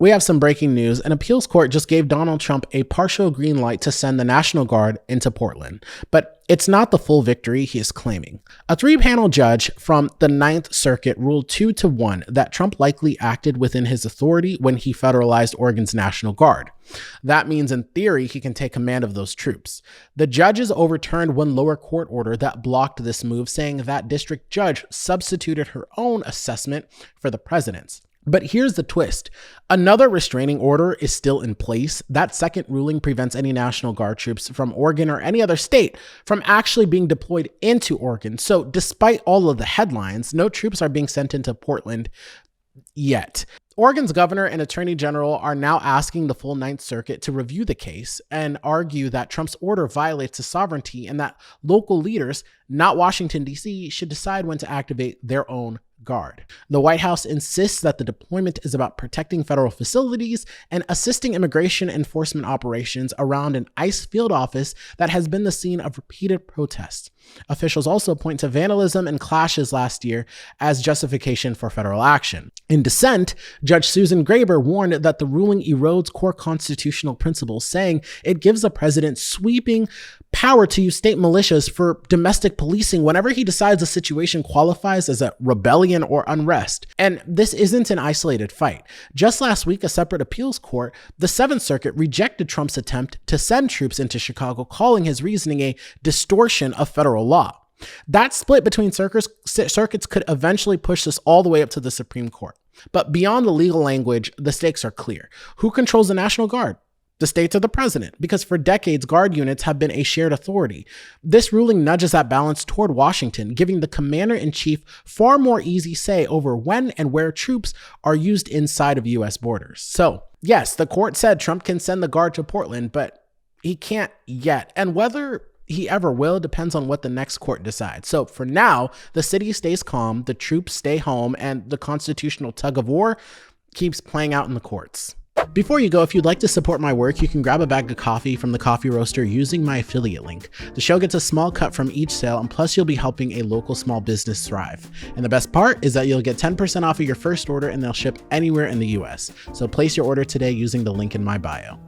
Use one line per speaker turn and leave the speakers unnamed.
We have some breaking news. An appeals court just gave Donald Trump a partial green light to send the National Guard into Portland, but it's not the full victory he is claiming. A 3-panel judge from the Ninth Circuit ruled 2-1 that Trump likely acted within his authority when he federalized Oregon's National Guard. That means, in theory, he can take command of those troops. The judges overturned one lower court order that blocked this move, saying that district judge substituted her own assessment for the president's. But here's the twist. Another restraining order is still in place. That second ruling prevents any National Guard troops from Oregon or any other state from actually being deployed into Oregon. So despite all of the headlines, no troops are being sent into Portland yet. Oregon's governor and attorney general are now asking the full Ninth Circuit to review the case and argue that Trump's order violates his sovereignty and that local leaders, not Washington, D.C., should decide when to activate their own guard. The White House insists that the deployment is about protecting federal facilities and assisting immigration enforcement operations around an ICE field office that has been the scene of repeated protests. Officials also point to vandalism and clashes last year as justification for federal action. In dissent, Judge Susan Graber warned that the ruling erodes core constitutional principles, saying it gives the president sweeping power to use state militias for domestic policing whenever he decides a situation qualifies as a rebellion or unrest. And this isn't an isolated fight. Just last week, a separate appeals court, the Seventh Circuit, rejected Trump's attempt to send troops into Chicago, calling his reasoning a distortion of federal law. That split between circuits could eventually push this all the way up to the Supreme Court. But beyond the legal language, the stakes are clear. Who controls the National Guard? The states or the president? Because for decades, guard units have been a shared authority. This ruling nudges that balance toward Washington, giving the commander-in-chief far more easy say over when and where troops are used inside of U.S. borders. So, yes, the court said Trump can send the guard to Portland, but he can't yet. And whether he ever will depends on what the next court decides. So for now, the city stays calm, the troops stay home, and the constitutional tug of war keeps playing out in the courts. Before you go, if you'd like to support my work, you can grab a bag of coffee from the coffee roaster using my affiliate link. The show gets a small cut from each sale, and plus you'll be helping a local small business thrive. And the best part is that you'll get 10% off of your first order, and they'll ship anywhere in the US. So place your order today using the link in my bio.